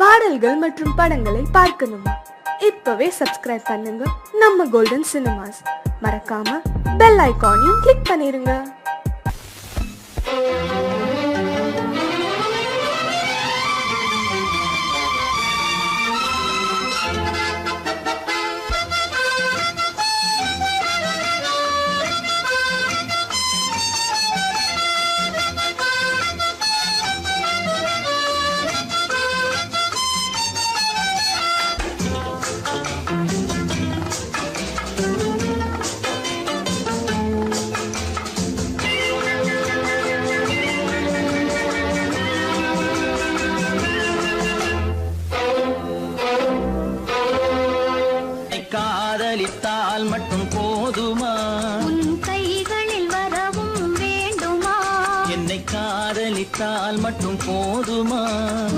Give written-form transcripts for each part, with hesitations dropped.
பாடல்கள் மற்றும் படங்களை பார்க்கணுமா? இப்பவே சப்ஸ்கிரைப் பண்ணுங்க நம்ம கோல்டன் சினிமாஸ். மறக்காம பெல் ஐகானையும் கிளிக் பண்ணிருங்க. காதலித்தால் மட்டும் போதுமா? உன் கைகளில் வரவும் வேண்டுமா? என்னை காதலித்தால் மட்டும் போதுமா?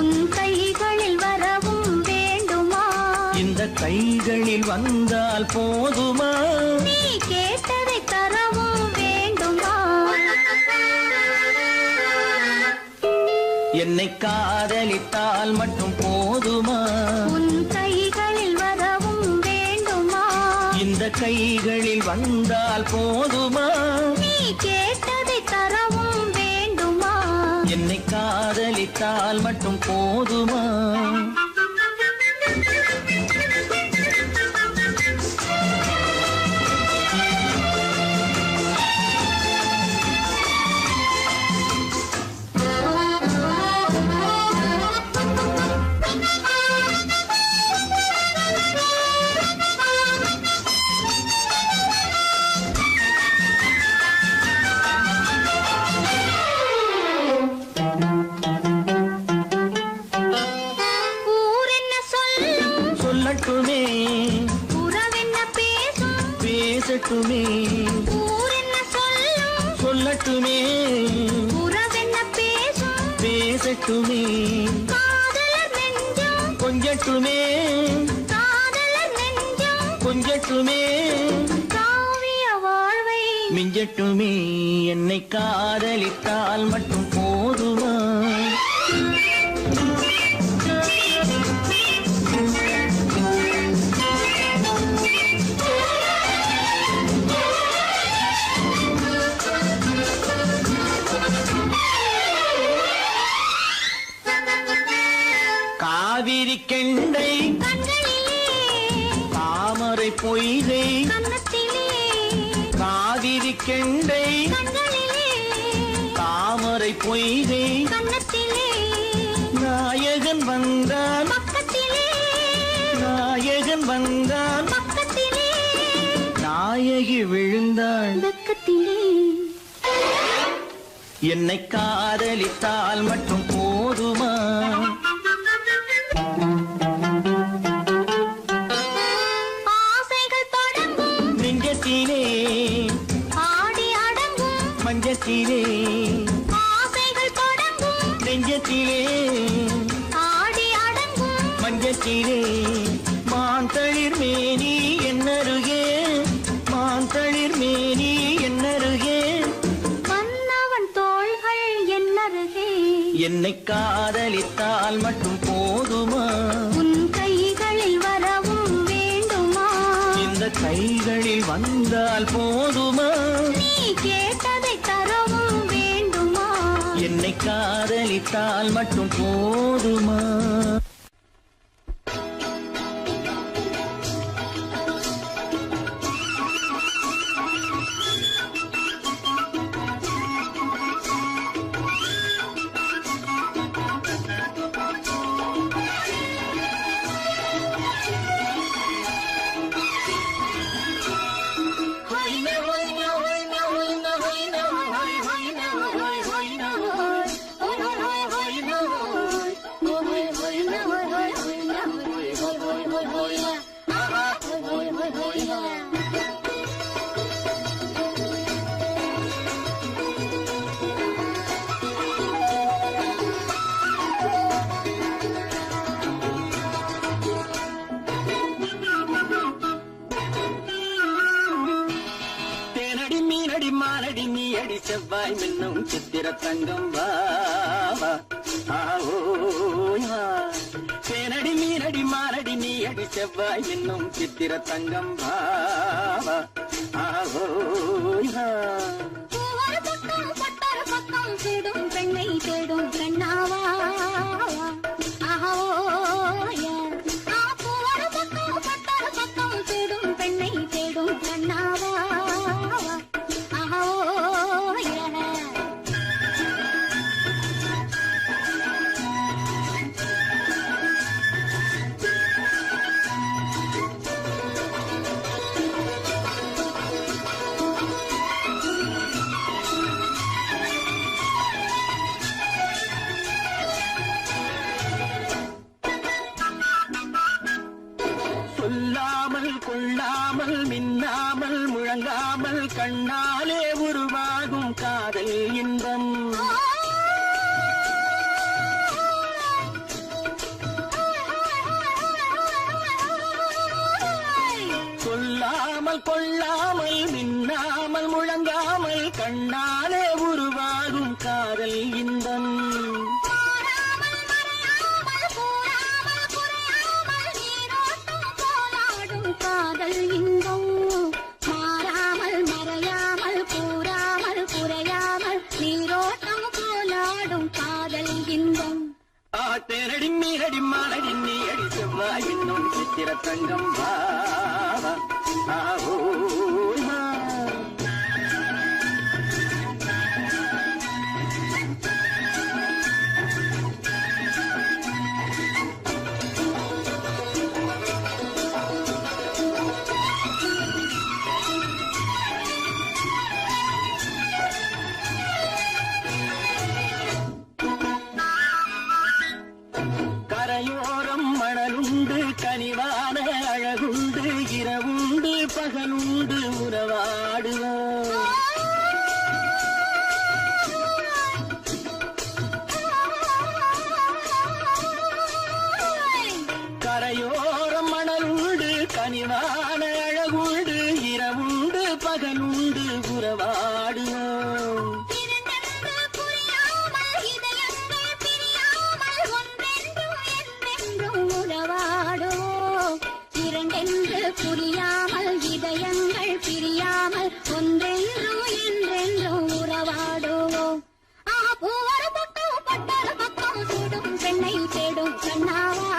உன் கைகளில் வரவும் வேண்டுமா? இந்த கைகளில் வந்தால் போதுமா? நீ கேட்டதை தரவும் வேண்டுமா? என்னை காதலித்தால் மட்டும் போதுமா? உன் கைகளில் வரவும் வேண்டுமா? இந்த கைகளில் வந்தால் போதுமா? நீ கேட்டதை தரவும் வேண்டுமா? என்னை காதலித்தால் மட்டும் போதுமா? சொல்லட்டுமே, உறவென்ன பேசும் பேசட்டுமே. ஊரென்ன சொல்லும் சொல்லட்டுமே, உறவென்ன பேசும் பேசட்டுமே. காதலர் நெஞ்சம் கொஞ்சட்டுமே, காதலர் நெஞ்சம் கொஞ்சட்டுமே. காவிய வாழ்வை மிஞ்சட்டுமே. என்னை காதலித்தால் மட்டும் போதுமா? காவிரி கெண்டை கண்களிலே தாமரை பொய்கை கன்னத்திலே காவிரி கெண்டை கண்களிலே தாமரை பொய்கை கன்னத்திலே நாயகன் வந்தான் பக்கத்திலே நாயகன் வந்தான் பக்கத்திலே நாயகி விழுந்தாள் பக்கத்திலே. என்னை காதலித்தால் மட்டும் போதுமா? ஆசைகள் தொடங்கும் நெஞ்சத்திலே ஆடி அடங்கும் மஞ்சத்திலே ஆசைகள் தொடங்கும் நெஞ்சத்திலே ஆடி அடங்கும் மஞ்சத்திலே. மாந்தளிர் மேனி என்னருகே மாந்தளிர் மேனி என்னருகே மன்னவன் தோள்கள் என்னருகே. என்னை காதலித்தால் மட்டும் போதுமா? உன் கைகளில் வரவும் வேண்டுமா? இந்த கைகளில் வந்தால் போதுமா? நீ கேட்டதை தரவும் வேண்டுமா? என்னை காதலித்தால் மட்டும் போதுமா? மாலடி நீ அடி செவ்வாய் மின்னும் சித்திர தங்கம் வா வெள்ளி செவ்வாய் என்னும் சித்திர தங்கம் பாவா ஆஹோயா பூவர பக்கம் பட்டர பக்கம் தேடும் பெண்ணை தேடும் கண்ணாவா ஆஹோயா பூவர பக்கம் பட்டர பக்கம் தேடும் பெண்ணை தேடும் கண்ணாவா ஆஹோயா சொல்லாமல் கொள்ளாமல் மின்னாமல் முழங்காமல் கண்ணாலே உருவாகும் காதல் இன்பம் சொல்லாமல் கொள்ளாமல் மின்னாமல் முழங்காமல் கண்ணாலே உருவாகும் காதல் இன்பம் காதல் இன்பம் மாறாமல் மறையாமல் கூறாமல் குறையாமல் நீரோட்டம் போலாடும் காதல் இன்பம் ஆத்தேரடி மீரடி மாரடி நீடி செவ்வாய் என்னும் சித்திர தங்கம் பாவா ஆஹோயா கரையோரம் மணலுண்டு கனிவான அழகுண்டு இரவுண்டு பகலுண்டு உறவாடுவோம் கரையோரம் மணலுண்டு கனிவான அழகுண்டு இரவுண்டு பகலுண்டு உறவாடுவோம் புரியாமல் இதயங்கள் பிரியாமல் ஒன்றென்றும் என்றென்றும் உறவாடுவோம் பூவர பக்கம் பட்டர பக்கம் தேடும் பெண்ணை தேடும் கண்ணாவா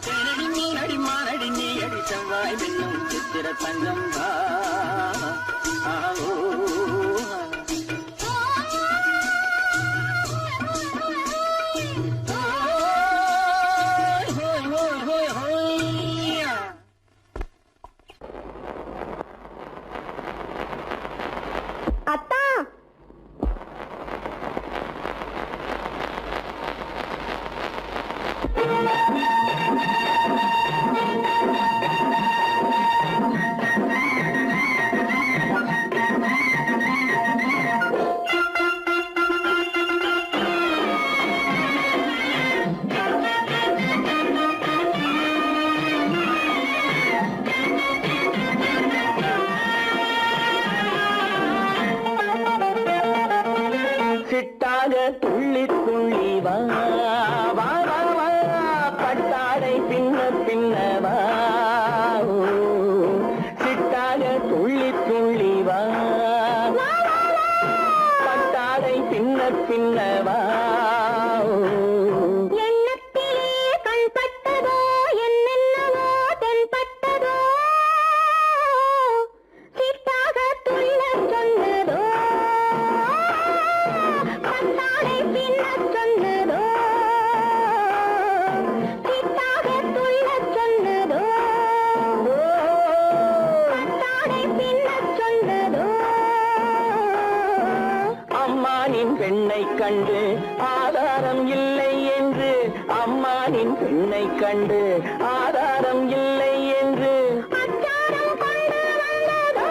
தேனடி மீனடி மாரடி நீடி செவ்வாய் என்னும் சித்திர தங்கம் பாவா ஆஹோயா அத்தா சிட்டாக துள்ளி துள்ளி வா வா வா வா பட்டாடை பின்ன பின்னவா சிட்டாக துள்ளி துள்ளி வா பட்டாடை பின்ன பின்னவா எண்ணத்திலே கண்பட்டதோ என்னென்னவோ தென்பட்டதோ சிட்டாக துள்ள சொன்னதோ பட்டாடை பின்ன சொன்னதோ சிட்டாக துள்ள சொன்னதோ பட்டாடை பின்ன சொன்னதோ அம்மானின் பெண்ணை கண்டு ஆதாரம் இல்லை என்று அம்மானின் பெண்ணை கண்டு ஆதாரம் இல்லை என்று அச்சாரம் கொண்டு வந்ததோ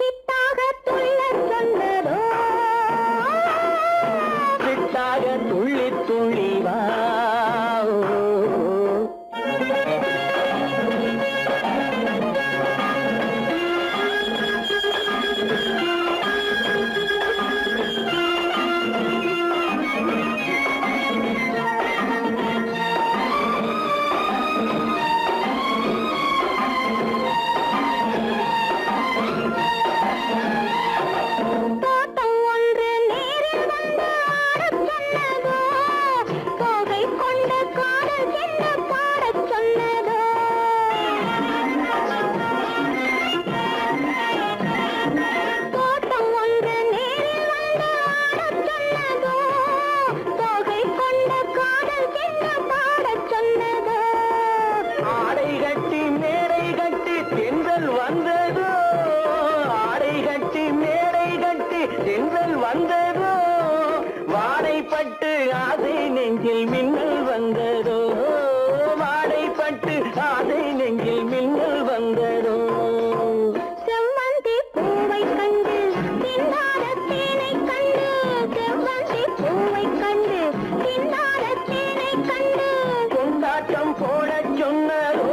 சிட்டாக துள்ள சொன்னதோ சிட்டாக துள்ளி துள்ளி வா வாடைப்பட்டு ஆசை நெஞ்சில் மின்னல் வந்ததோ வாடைப்பட்டு ஆசை நெஞ்சில் மின்னல் வந்ததோ செவ்வந்தி பூவை கண்டு தின்னார தேனை கண்டு செவ்வந்தி பூவை கண்டு தின்னார தேனை கண்டு கொண்டாட்டம் போட சொன்னதோ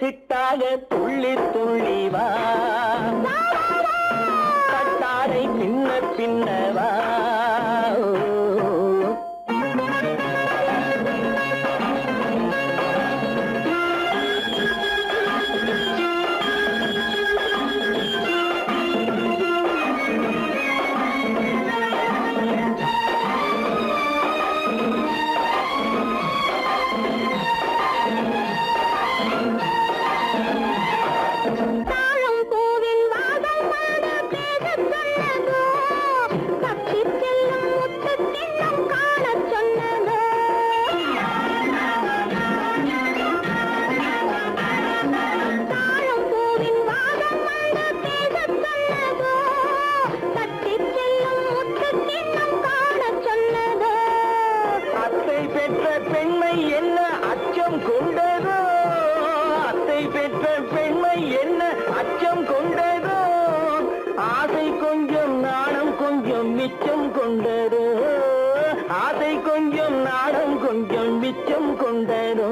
சிட்டாக துள்ளி துள்ளி வா கட்டாரை பின்ன பின்னவா தாழம் பூவின் வாதம் வாட பேசச் சொன்னதோ தப்பிச் செல்லும் முத்துக் கிண்ணம் காணச் சொன்னதோ தாழம் பூவின் வாதம் வாட பேசச் சொன்னதோ தப்பிச் செல்லும் முத்துக் கிண்ணம் காணச் சொன்னதோ அத்தை பெற்ற பெண்மை என்ன அச்சம் கொண்டதோ அத்தை பெற்ற பெண்மை என்ன அச்சம் கொண்டதோ ஆசை கொஞ்சம் நாணம் கொஞ்சம் மிச்சம் கொண்டதோ ஆசை கொஞ்சம் நாணம் கொஞ்சம் மிச்சம் கொண்டதோ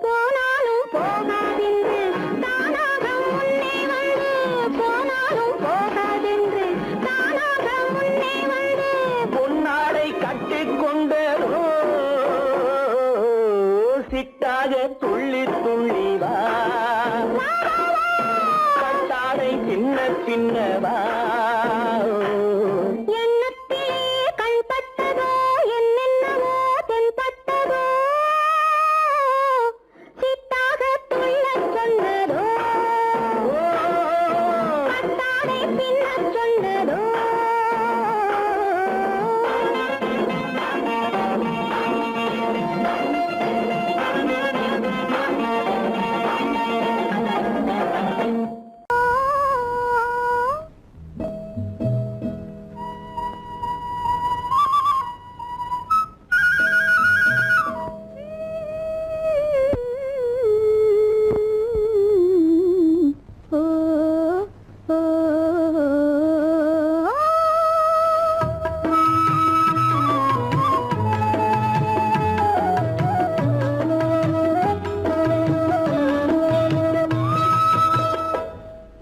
போனாலும் போகாதென்று தானாக முன்னே வந்து போனாலும் போகாதென்று தானாக முன்னே வந்து பொன்னாடை கட்டிக்கொண்டதோ சிட்டாக துள்ளி துள்ளி வா கட்டாடை பின்ன பின்னவா எண்ணத்திலே கண்பட்டதோ என்னென்னவோ தென்பட்டதோ சித்தாக துள்ளச் சொன்னதோ கட்டாடை பின்னச் சொன்னதோ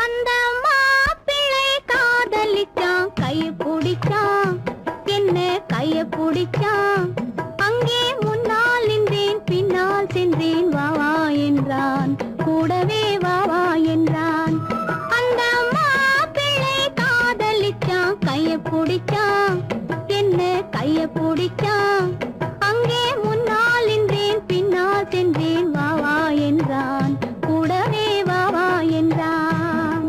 அந்த மாப்பிள்ளை காதலிச்சான் கைய பிடிச்சான் என்ன கைய பிடிச்சான் அங்கே முன்னால் நின்றேன் பின்னால் சென்றேன் வா வா என்றான் கூடவே வா வா என்றான் அந்த மாப்பிள்ளை காதலிச்சான் கைய பிடிச்சான் என்ன கைய பிடிச்சான் அங்கே முன்னால் நின்றேன் பின்னால் சென்றேன் வா வா என்றான் கூடவே வா வா என்றான்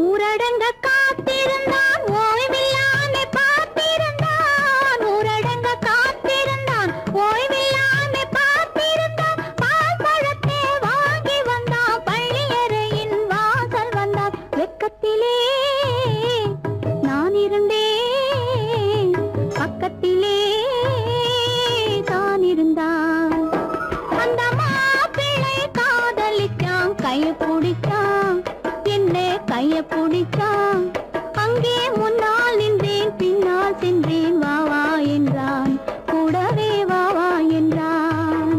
ஊரடங்க காத்திருந்தான் ஓய்வில்லாம பார்த்திருந்தான் ஊரடங்க காத்திருந்தான் ஓய்வில்லாம பார்த்திருந்தான் பால் பழத்தை வாங்கி வந்தான் பள்ளியறையின் வாசல் வந்தான் வெக்கத்திலே நான் இருந்தேன் பக்கத்திலே தான் இருந்தான் அந்த மாப்பிள்ளை காதலிச்சான் கைய பிடிச்சான் என்ன கைய பிடிச்சான் அங்கே முன்னால் நின்றேன் பின்னால் சென்றேன் வா வா என்றான் கூடவே வா வா என்றான்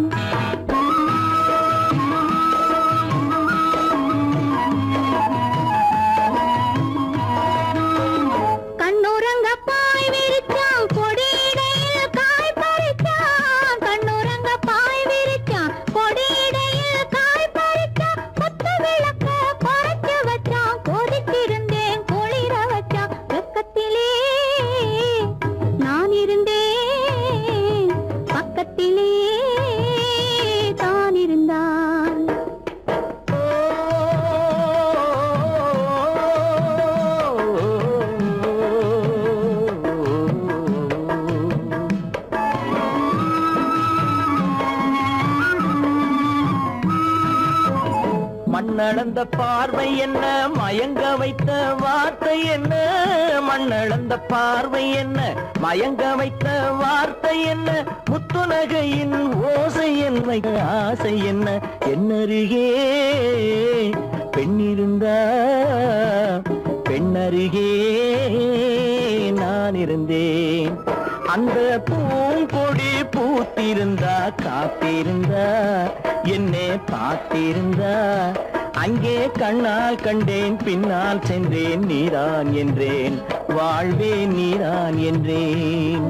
கண்ணுறங்க பாய் விரிச்சான் கொடியிடையில் காய் பறிச்சான் கண்ணுறங்க பாய் விரிச்சான் கொடியிடையில் காய் பறிச்சான் கொத்து விளக்க குறைச்சு வச்சான் கொதிச்சிருந்தேன் குளி மண்ணளந்த பார்வை என்ன, மயங்க வைத்த வார்த்தை என்ன, மண்ணளந்த பார்வை என்ன, மயங்க வைத்த வார்த்தை என்ன, முத்துநகையின் ஓசை என்ன, ஆசை என்ன, என்னருகே பெண்ணிருந்தா பெண்ணருகே நான் இருந்தேன். அந்த பூங்கொடி பூத்திருந்தா காத்திருந்தா என்னை பார்த்திருந்தா அங்கே கண்ணால் கண்டேன் பின்னால் சென்றேன் நீரான் என்றேன் வாழ்வே நீரான் என்றேன்.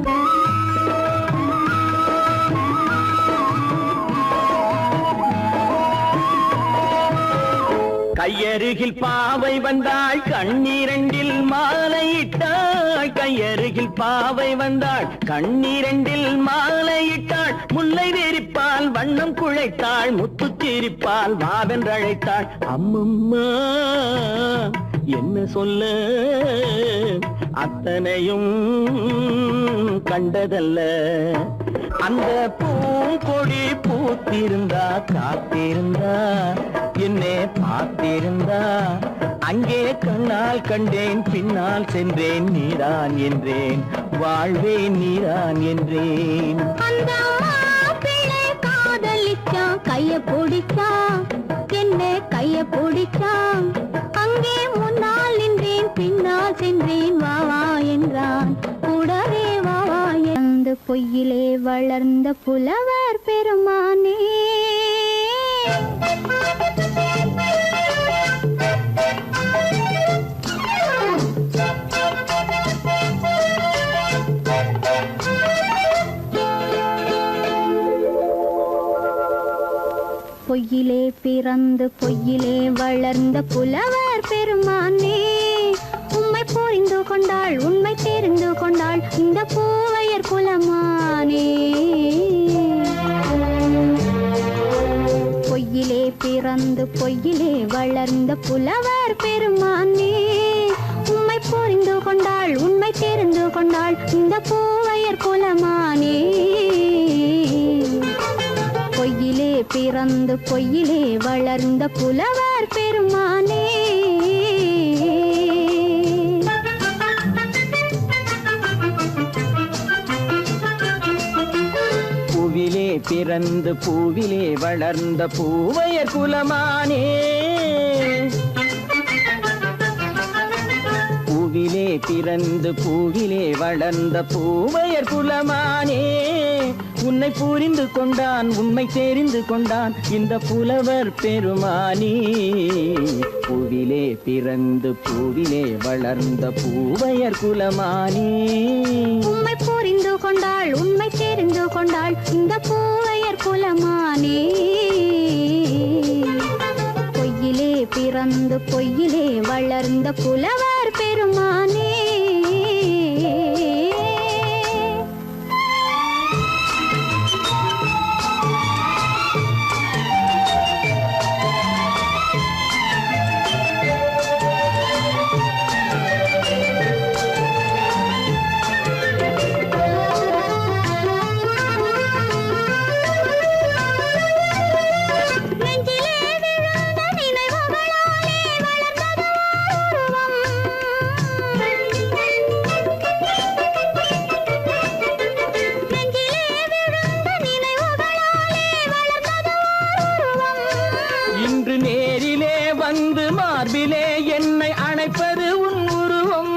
கையருகில் பாவை வந்தாள் கண்ணீரண்டில் மாலையிட்டாள், கையருகில் பாவை வந்தாள் கண்ணீரண்டில் மாலையிட்டாள், முல்லை வெறிப்பால் வண்ணம் குழைத்தாள், முத்து சிரிப்பால் வாவென்றழைத்தாள். அம்மம்மா என்ன சொல்ல அத்தனையும் கண்டதல்ல, அந்த பூங்கொடி பூத்திருந்தா காத்திருந்தா என்னை பார்த்திருந்தா அங்கே கண்ணால் கண்டேன் பின்னால் சென்றேன் நீரான் என்றேன் வாழ்வே நீரான் என்றேன். அந்த மாப்பிள்ளை காதலிச்சான், கைய பிடிச்சான், என்ன கைய பிடிச்சான், அங்கே முன்னால் நின்றேன் பின்னால் சென்றேன் வா வா என்றான், கூடவே வா வா என்று. பொய்யிலே வளர்ந்த புலவர் பெருமானே, பொய்யிலே பிறந்து பொய்யிலே வளர்ந்த புலவர் பெருமானே, உம்மை புரிந்து கொண்டாள் உண்மை தெரிந்து கொண்டாள் இந்த பூவையர் குலமானே. பொய்யிலே பிறந்து பொய்யிலே வளர்ந்த புலவர் பெருமானே, உம்மை புரிந்து கொண்டாள் உண்மை தெரிந்து கொண்டாள் இந்த பூவையர் குலமானே. பொய்யிலே பிறந்து பொய்யிலே வளர்ந்த புலவர் பெருமானே. பூவிலே பிறந்து பூவிலே வளர்ந்த பூவையர் குலமானே, பூவிலே பிறந்து பூவிலே வளர்ந்த பூவையர் குலமானே, உன்னை புரிந்து கொண்டான் உண்மை தெரிந்து கொண்டான் இந்த புலவர் பெருமானே. பூவிலே பிறந்து பூவிலே வளர்ந்த பூவையர் குலமானே, உம்மை புரிந்து கொண்டாள் உண்மை தெரிந்து கொண்டாள் இந்த பூவையர் குலமானே. பொய்யிலே பிறந்து பொய்யிலே வளர்ந்த புலவர் பெருமானே. மார்பிலே என்னை அணைப்பது உன் உருவம்,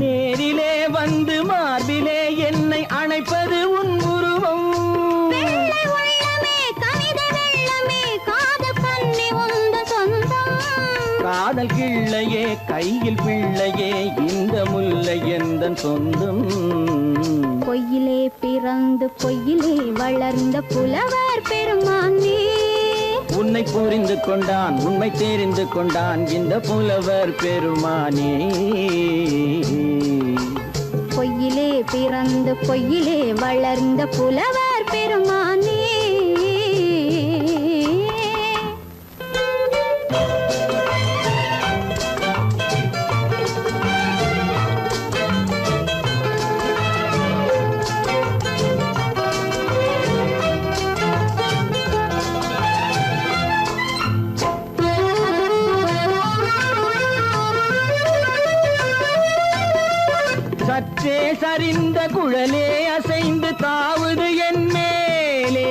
நேரிலே வந்து மார்பிலே என்னை அணைப்பது உன் உருவம். வெள்ளை உள்ளமே கவிதை வெள்ளமே காதல் கண்ணி உந்த சொந்தம், காதல் கிள்ளையே கையில் பிள்ளையே இந்த முல்லை எந்தன் சொந்தம். பொய்யிலே பிறந்து பொய்யிலே வளர்ந்த புலவர் பெருமானே, உன்னை புரிந்து கொண்டான் உண்மை தெரிந்து கொண்டான் இந்த புலவர் பெருமானே. பொய்யிலே பிறந்து பொய்யிலே வளர்ந்த புலவர் பெருமானே. சரிந்த குழலே அசைந்து தாவுது என் மேலே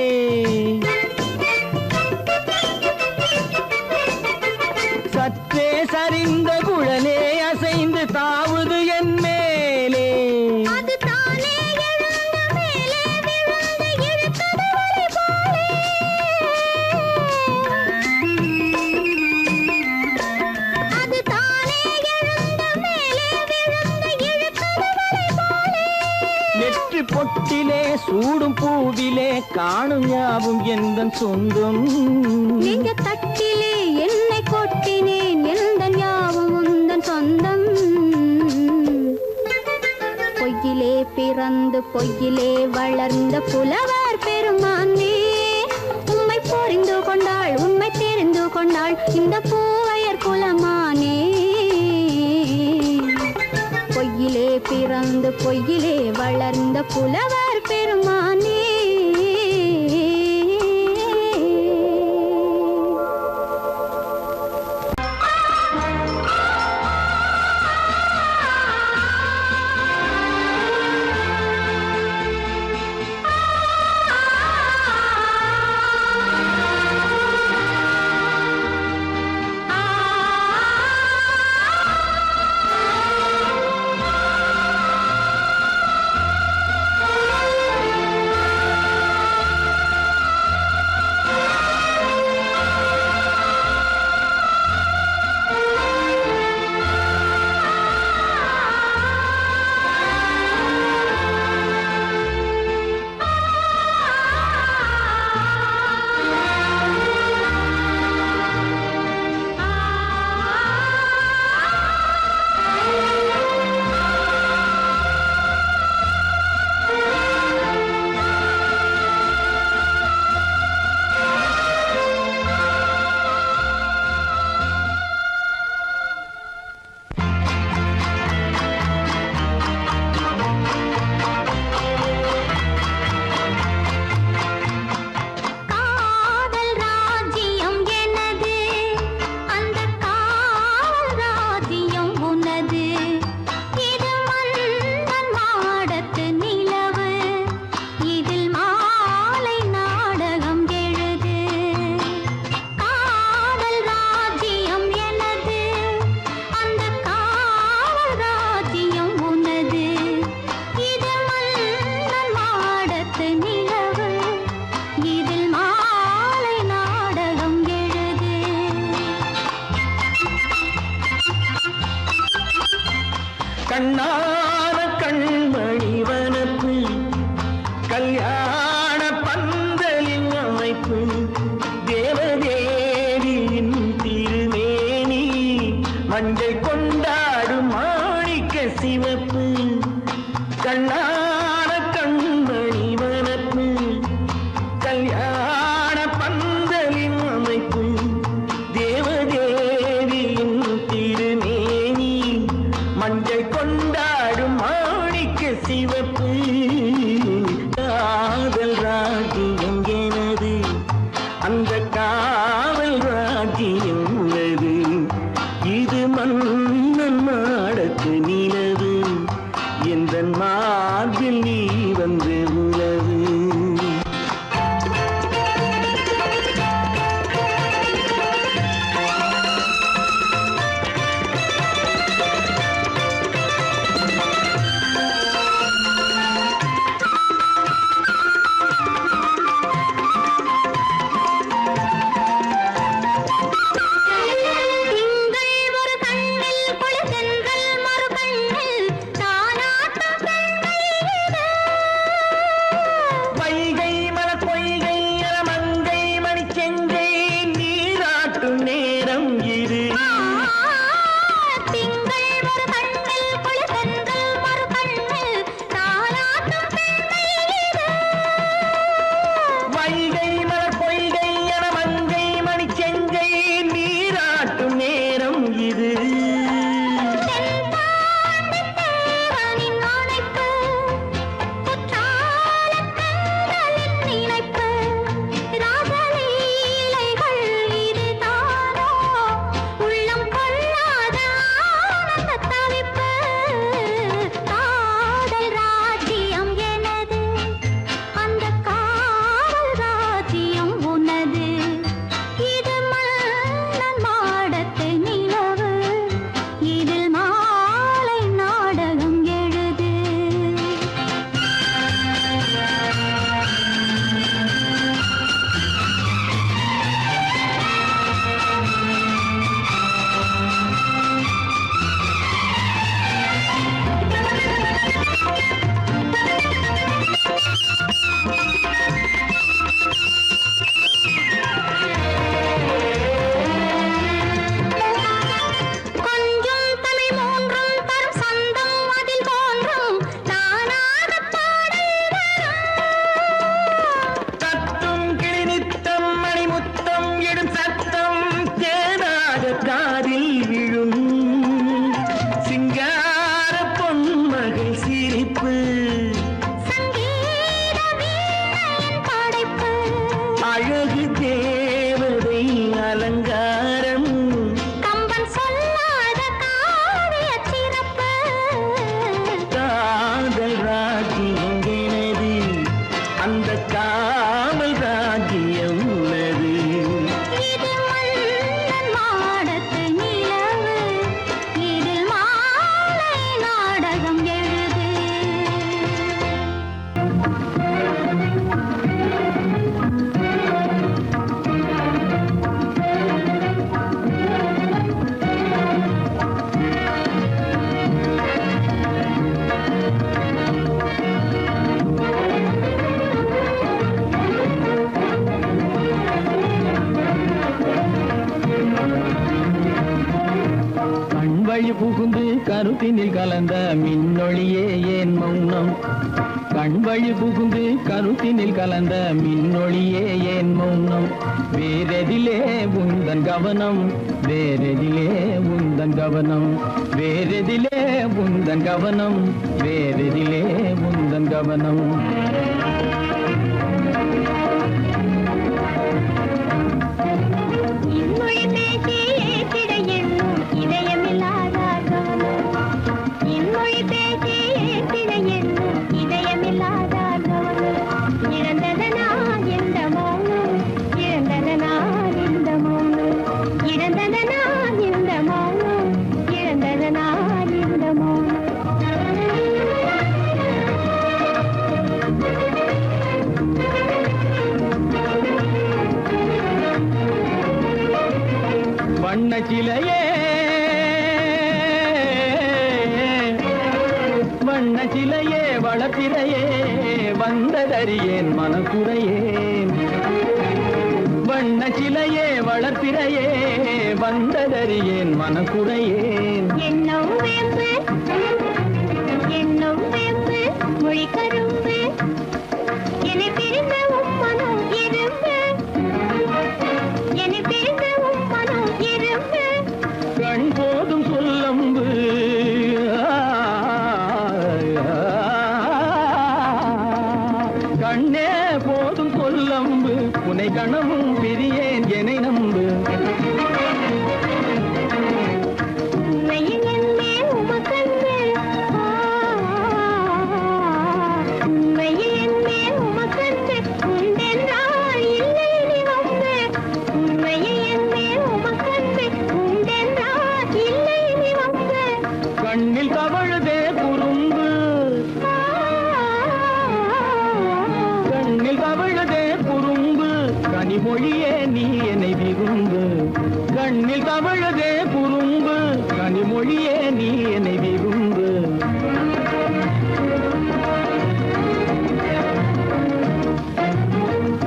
சற்றே சரிந்த குழலே அசைந்து தாவுது என் மேலே அது தானே எழுந்த மேலே விழுந்து இழுத்தது வலை போலே அது தானே எழுந்த மேலே விழுந்து இழுத்தது வலை போலே நெற்றி பொட்டிலே சூடும் பூவிலே காணும் யாவும் எந்தன் சொந்தம் நெஞ்ச தட்டிலே என்னை கொட்டினேன் எந்தன் யாவும் உந்தன் சொந்தம் பொய்யிலே பிறந்து பொய்யிலே வளர்ந்த புலவர் பெருமானே உம்மை புரிந்து கொண்டாள் உண்மை தெரிந்து கொண்டாள் இந்த பூவையர் குலமானே பொய்யிலே பிறந்து பொய்யிலே வளர்ந்த புலவர் பெருமானே கண்ணான கண்மணி வனப்பு கல்யாண பந்தலின் அமைப்பு தேவதேவியின் திருமேனி மஞ்சள் கொண்டாடும் மாணிக்க சிவப்பு கண்ணான கண்மணி வனப்பு கல்யாண பந்தலின் அமைப்பு தேவதேவியின் திருமேனி மஞ்சள் கொண்டாடும் மாணிக்க சிவப்பு காதல் ராஜ்யம் எனது அந்த காவல் ராஜ்யம் உள்ளது இது மன்னன் மாடத்து நிலவு எந்த மார்பில் நீ வந்து உலவு திங்கள் ஒரு கண்ணில் வழி புகுந்து கருத்தினில் கலந்த மின்னொளியே ஏன் மௌனம்? கண் வழி புகுந்து கருத்தினில் கலந்த மின்னொளியே ஏன் மௌனம்? வேறெதிலே உந்தன் கவனம்? வேறெதிலே உந்தன் கவனம்? வேறெதிலே உந்தன் கவனம்? வேறெதிலே உந்தன் கவனம்? இன்மொழி பேசி ஏற்றிட எண்ணும் இதயமில்லாதார் கவனம். இன்மொழி பேசி ஏற்றிட எண்ணும் இதயமில்லாதார் கவனம். இழந்ததனா இந்த மௌனம்? இழந்ததனா இந்த மௌனம்? இழந்ததனா இந்த மௌனம்? இழந்ததனா இந்த மௌனம்? வண்ண சிலையே வண்ண சிலையே வளர்த்திரையே வந்ததறியேன் மனக்குறையேன். வண்ண சிலையே வளர்த்திரையே வந்ததறியேன் மனக்குறையேன். எண்ணம் வேம்பு எண்ணம் வேம்பு மொழி கரும்பு என்னை பிரிந்த உம்மனம் இரும்பு. என்னை பிரிந்த உம்மனம் இரும்பு. கண் போதும் சொல்லம்பு கண்ணே போதும் சொல்லம்பு உனை கணமும் பிரியேன் என்னை நம்பு. உண்மையில் என்னே உமக்கன்று. உண்மையில் என்னே உமக்கன்று உண்டென்றால் இல்லை நீ வம்பு. உண்மையில் என்னே உமக்கன்று உண்டென்றால் இல்லை நீ வம்பு. கண்ணில் தவழுதே குறும்பு கண்ணில் தவழுதே குறும்பு கனிமொழியே நீ என்னை விரும்பு. கண்ணில் தவழுதே குறும்பு கனிமொழியே நீ என்னை விரும்பு.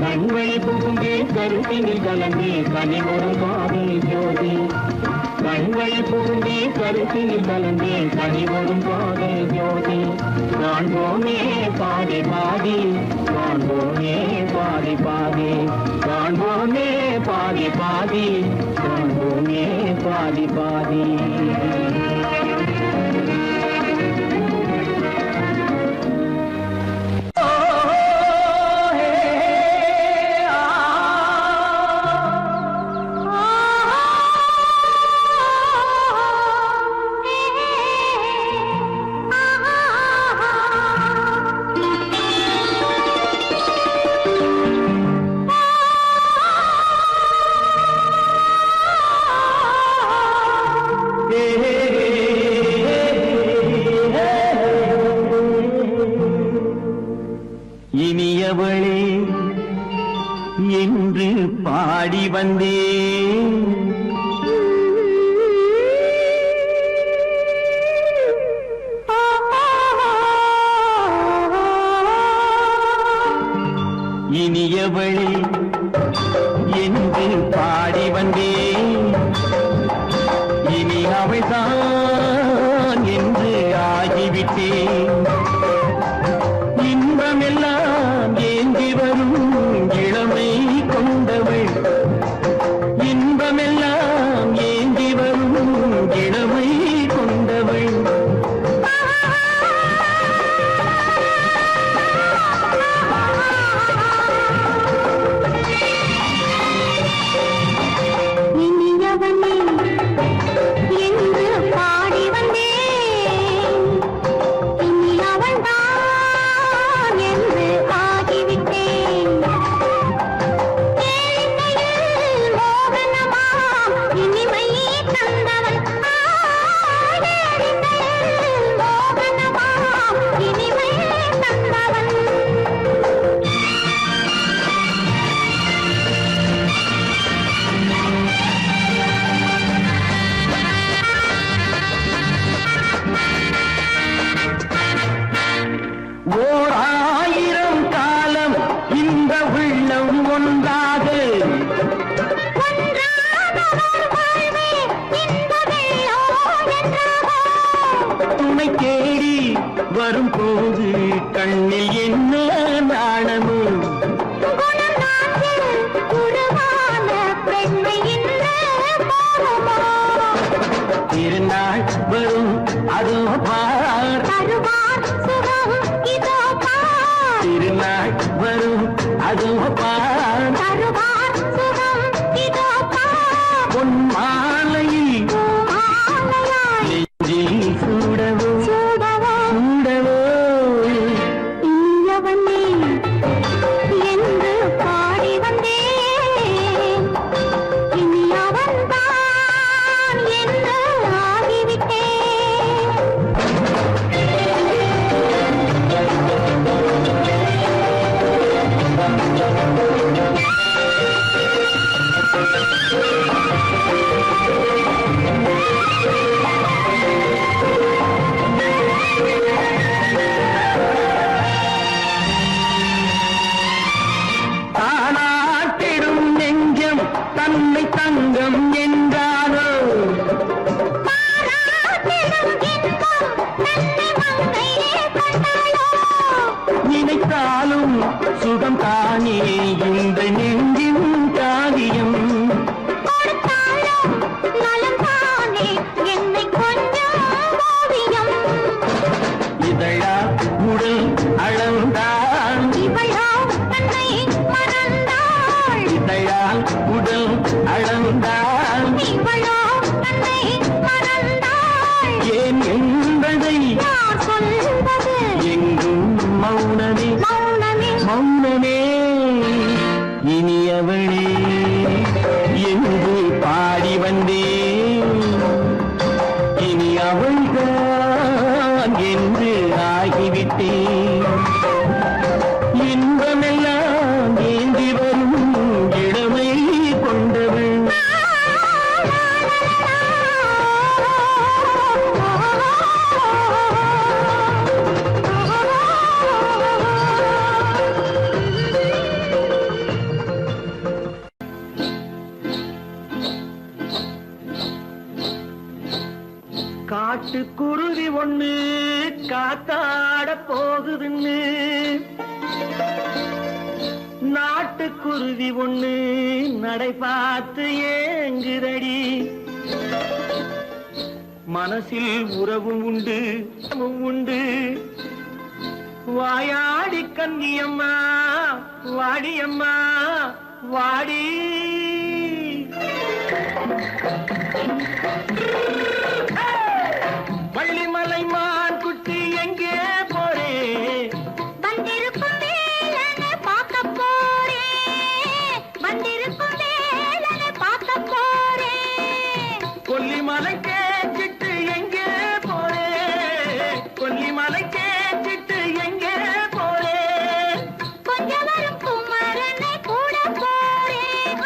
கண்வழி புகுந்தே கருத்தினில் கலந்தே கனிமொரும் காதல் ஜோதி. கண்வழி புகுந்தே கருத்தினில் கலந்தே கனிமொரும் காதல் ஜோதி. காண்போமே பாதி பாதி காண்போமே பாதி பாதி காண்போமே பாதி பாதி காண்போமே பாதி பாதி. இனியவளே என்று பாடி வந்தேன். இனியவளே என்று பாடி வந்தேன். இனி அவள்தான் என்று ஆகிவிட்டேன். இன்பமெல்லாம் ஏந்தி வரும் இளமை கொண்டவள். இன்பமெல்லாம் ஏந்தி வரும் இளமை கொண்டவள். போது கண்ணில் என்ன நாணமோ திருநாள் வரும் அதோ பார் திருநாள் வரும் அதோ பார் பொன் மாலையில் நெஞ்சில் சூடவோ சூடவோ என்று பாடி வந்தேன் இனி அவன்தான் என்று ஆகிவிட்டேன் தானாட்டிடும் நெஞ்சம் தன்னை தங்கம் என்றாரோ நினைத்தாலும் சுகம் தானே இந்த நெஞ்சின் காரியம் இதழா உடல் அளந்தான் இதழால் உடல் அளந்தான் ஏன் என்பதை எங்கும் மௌனமே மௌனமே இனியவளே என்று பாடி வந்தேன் இனி அவள்தான் என்று ஆகிவிட்டேன் இன்பமெல்லாம் ஏந்தி வரும் இளமை கொண்டவள் காட்டுக்குருவி ஒண்ணு காத்தாட போகுதுன்னு நாட்டுக்குருவி ஒண்ணு நடை பார்த்து ஏங்குதடி மனசில் உறவும் உண்டு உண்டு வாயாடி கன்னியம்மா வாடியம்மா வாடி வள்ளிமலை மான் குட்டி எங்கே போறே வந்திருக்கும் வேலனை பார்க்க போறேன் வந்திருக்கும் வேலனை பார்க்க போறேன் கொல்லிமலை கேச்சிட்டு எங்கே போறே கொல்லிமலை கேச்சிட்டு எங்கே போறே கொஞ்சம் வரும் குமரனை கூட போறேன்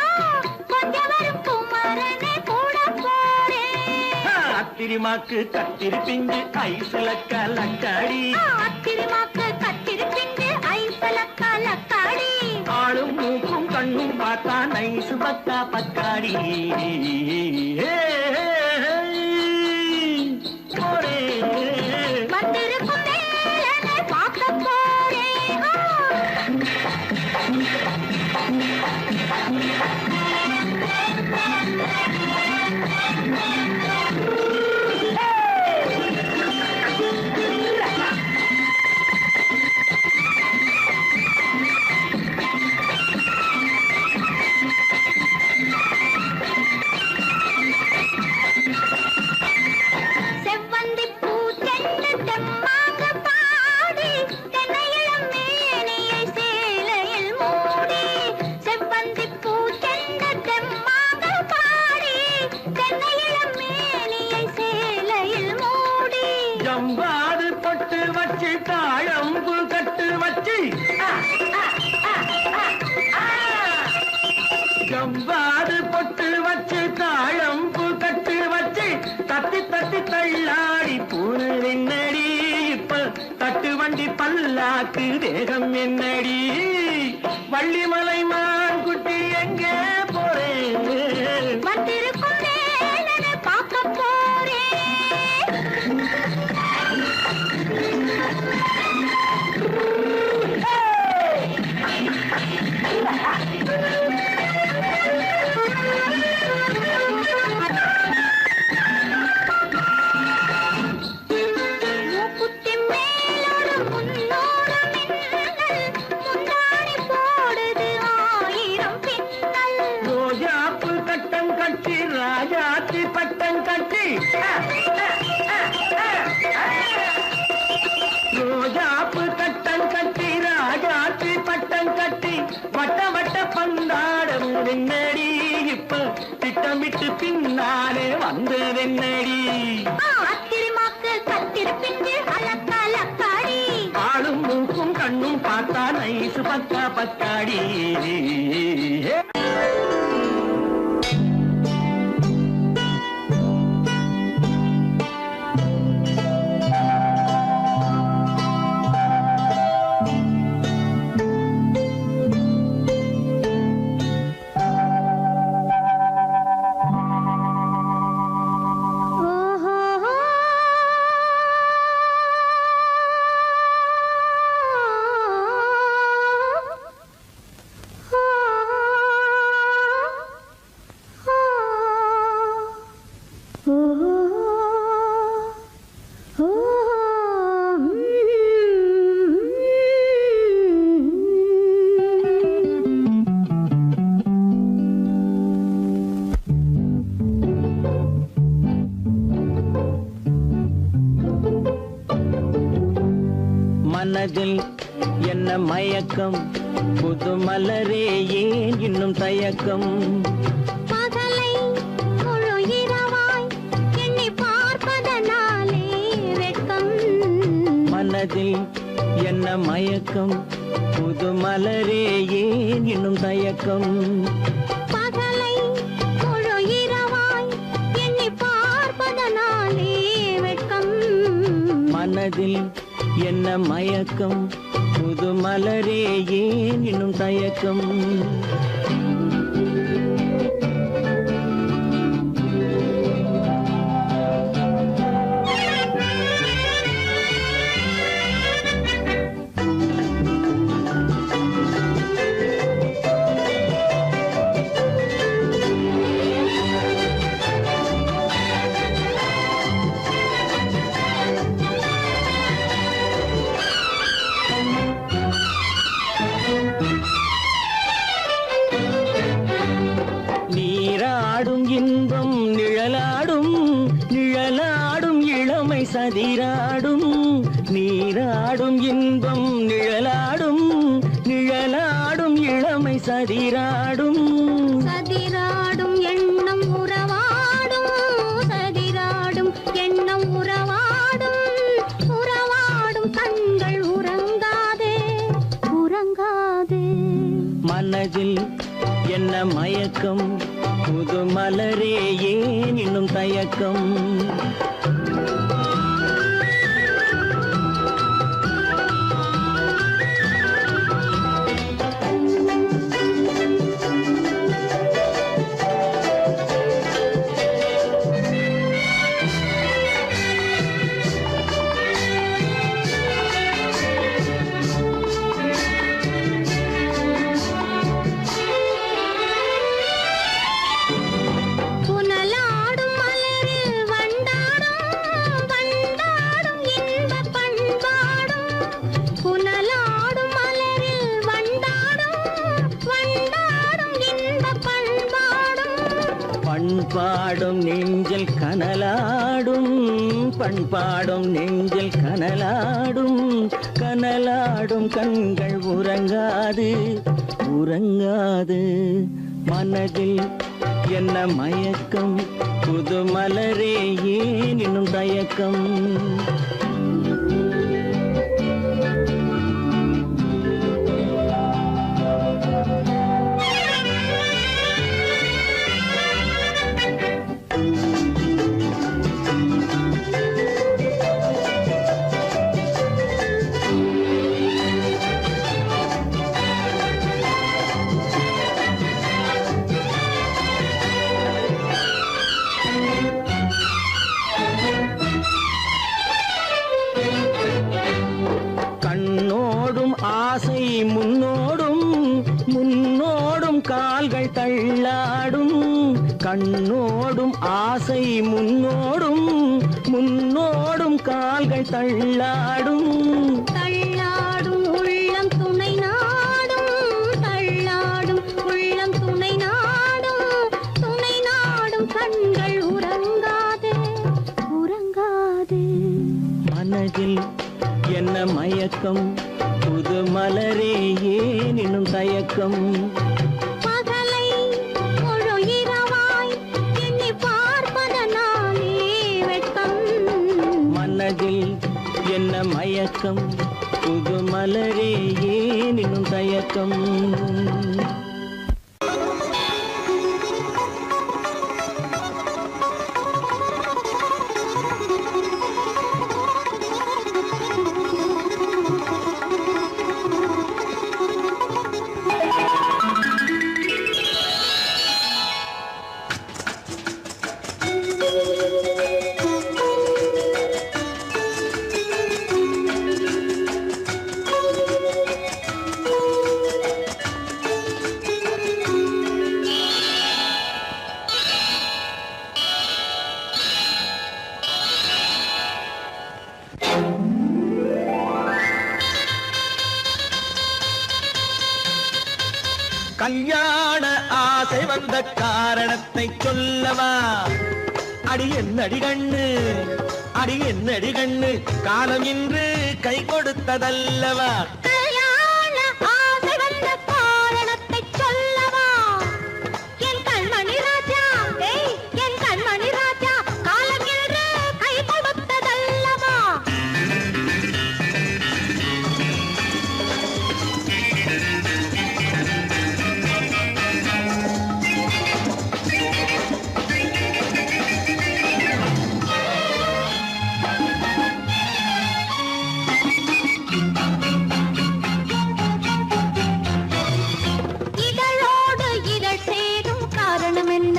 கொஞ்சம் வரும் குமரனை கூட போறேன் அத்திரிமாக்கு கத்திரி பிஞ்சு ஐசுல கலக்காடி அத்திரிமாக்கு கத்திரி பிஞ்சு ஐசல கலக்காடி ஆளும் மூக்கும் கண்ணும் பார்த்தா நைசு பக்கா பக்காடி போரே வந்திருக்கும் வேலனை பார்க்க போறேன் செவ்வந்தி பூச்செண்டு தெம்மாக பாடி தென்னையிளம் மேனியை சேலையில் மூடி செவ்வந்தி பூச்செண்டு தெம்மாக பாடி தென்னையிளம் மேனியை சேலையில் மூடி ஜம்பாது பொட்டு வச்சு தாழம்பு கட்டு வச்சு ஜம்பாது பொட்டு வச்சு தாழம்பு கட்டு வச்சு தட்டி தட்டி தள்ளாடி பூரு என்னடி இப்ப தட்டு வண்டி பல்லாக்கு தேகம் என்னடி வள்ளிமலை மான் குட்டி எங்கே போறேன் வந்திருக்கும் வேலனை பார்க்க போறேன் கட்டி ராஜாத்தி பட்டம் கட்டி ரோஜாப்பு கட்டம் கட்டி ராஜாத்தி பட்டம் கட்டி வட்ட வட்ட பந்தாடம் வெண்ணடி இப்ப திட்டமிட்டு பின்னாலே வந்து வெண்ணடி அத்திரிமாக்கு கத்திருப்பிண்டு அலக்காடி ஆளும் மூக்கும் கண்ணும் பார்த்தா நைசு பக்கா பக்காடி மனதில் என்ன மயக்கம் புது மலரே ஏன் இன்னும் தயக்கம் பகலை முழு இரவாய் எண்ணி பார்ப்பதனாலே வெட்கம் மனதில் என்ன மயக்கம் புது மலரே ஏன் இன்னும் தயக்கம் பகலை முழு இரவாய் எண்ணி பார்ப்பதனாலே வெட்கம் மனதில் என்ன மயக்கம் புது மலரே ஏன் இன்னும் தயக்கம் நீராடும் இன்பம் நிழலாடும் நிழலாடும் இளமை சதிராடும் நீராடும் இன்பம் நிழலாடும் நிழலாடும் இளமை சதிராடும் சதிராடும் எண்ணம் உறவாடும் சதிராடும் எண்ணம் உறவாடும் உறவாடும் கண்கள் உறங்காதே உறங்காதே மனதில் என்ன மயக்கம் புது மலரே ஏன் இன்னும் தயக்கம் புனலாடும் மலரில் வண்டாடும் வண்டாடும் இன்பப் பண்பாடும் புனலாடும் மலரில் வண்டாடும் வண்டாடும் இன்பப் பண்பாடும் பண்பாடும் நெஞ்சில் கனலாடும் பண்பாடும் நெஞ்சில் கனலாடும் கனலாடும் கண்கள் உறங்காது உறங்காது மனதில் என்ன மயக்கம் புது மலரே ஏன் இன்னும் தயக்கம் கண்ணோடும் ஆசை முன்னோடும் முன்னோடும் கால்கள் தள்ளாடும் கண்ணோடும் ஆசை முன்னோடும் முன்னோடும் கால்கள் தள்ளாடும் தள்ளாடும் உள்ளம் துணை நாடும் தள்ளாடும் உள்ளம் துணை நாடும் துணை நாடும் மனதில் என்ன மயக்கம் புது மலரே ஏன் இன்னும் தயக்கம் பகலை முழு இரவாய் எண்ணி பார்ப்பதனாலே வெட்கம் மனதில் என்ன மயக்கம் புது மலரே ஏன் இன்னும் தயக்கம் கல்யாண ஆசை வந்த காரணத்தை சொல்லவா அடி என்னடி கண்ணு அடி என்னடி கண்ணு காலம் இன்று கை கொடுத்ததல்லவா கல்யாண ஆசை வந்த காரணத்தை சொல்லவா என் கண்மணி ராஜா என் கண்மணி ராஜா காலம் என்று கை கொடுத்ததல்லவா இதழோடு இதழ் சேரும் காரணம் என்ன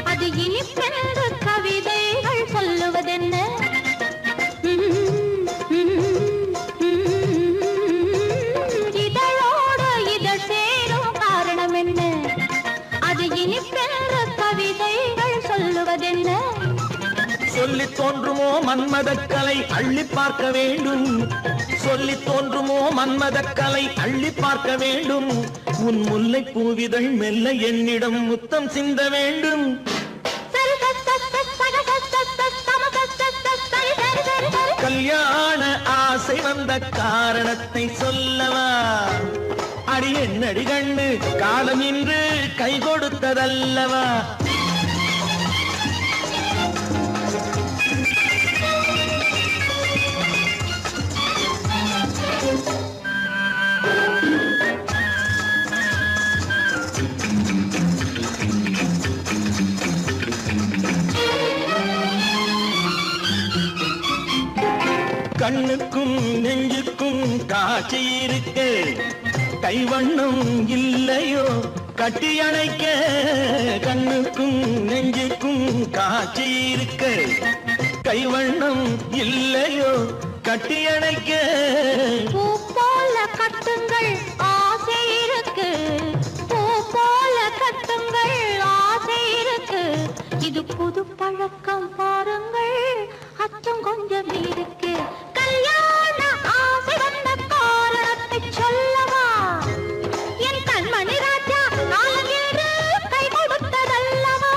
அது இனிப்பென்று கவிதைகள் சொல்லுவதென்ன இதழோடு இதழ் சேரும் காரணம் என்ன அது இனிப்பென்று கவிதைகள் சொல்லுவதென்ன சொல்லி தோன்றுமோ மன்மதக்கலை அள்ளி பார்க்க வேண்டும் சொல்லி தோன்றுமோ மன்மதக்கலை அள்ளி பார்க்க வேண்டும் உன் முல்லை பூவிதழ் மெல்ல என்னிடம் முத்தம் சிந்த வேண்டும் கல்யாண ஆசை வந்த காரணத்தை சொல்லவா அடி என்னடி கண்ணு காலம் இன்று கை கொடுத்ததல்லவா கண்ணுக்கும் நெஞ்சுக்கும் காட்சி இருக்க கைவண்ணம் இல்லையோ கட்டி அணைக்க கண்ணுக்கும் நெஞ்சுக்கும் காட்சி இருக்க கைவண்ணம் இல்லையோ கட்டி அணைக்க பூ போல கட்டுங்கள் ஆசை இருக்கு பூ போல கட்டுங்கள் ஆசை இருக்கு இது புது பழக்கம் பாருங்கள் அச்சம் கொஞ்சம் இருக்கு கல்யாண ஆசை வந்த காரணத்தை சொல்லவா என் கண்மணி ராஜா காலம் என்று கை கொடுத்ததல்லவா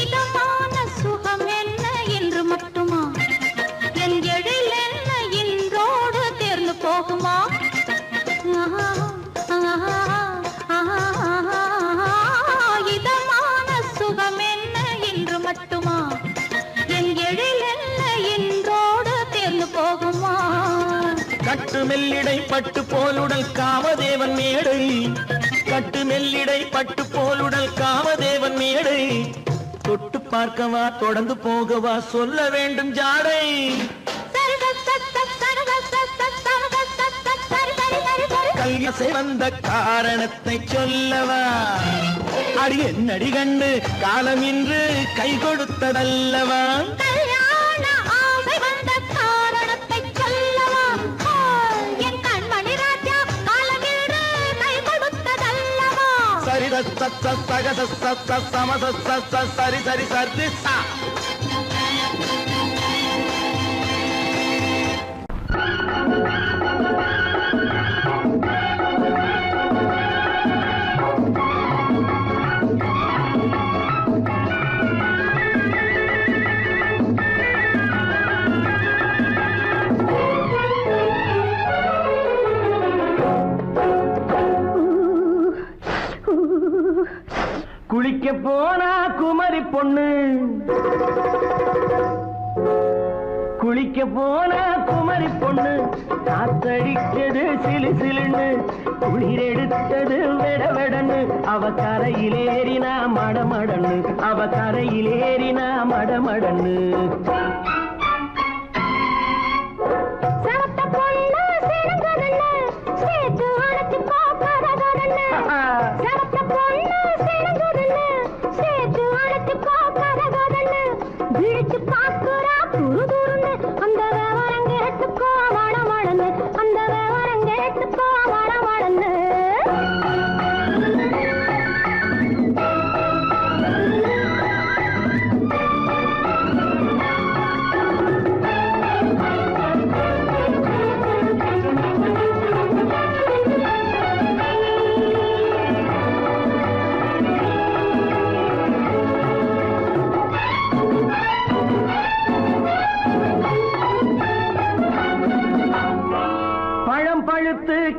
இதமான சுகம் என்ன என்று மட்டுமா என் எழில் என்ன இன்றோடு தேர்ந்து போகுமா இதமான சுகம் என்ன என்று மட்டுமா என் எழில் என்ன இன்றோடு தேர்ந்து போகுமா கட்டு மெல்லிடை பட்டு போலுடல் காமதேவன் மேடை கட்டு மெல்லிடை பட்டு போலுடல் காமதேவன் மேடை தொட்டு பார்க்கவா தொடர்ந்து போகவா சொல்ல வேண்டும் ஜாடை கல்யாசை வந்த காரணத்தை சொல்லவா அடி என்னடி கண்டு காலம் இன்று கை கொடுத்ததல்லவா கல்யாண ஆசை வந்த காரணத்தை சொல்லவா என் கண்மணி ராஜா காலம் என்று கை கொடுத்ததல்லவா சரித சகத சமத சரி சரி சரி சா. குளிக்க போனா குமரி பொண்ணு, குளிக்க போனா குமரி பொண்ணு, காத்தடிச்சது சிலு சிலுன்னு, குளிர் எடுத்தது வெட வெடன்னு, அவ கரையிலேறினா மடமடன்னு, அவ கரையிலேறினா மடமடன்னு.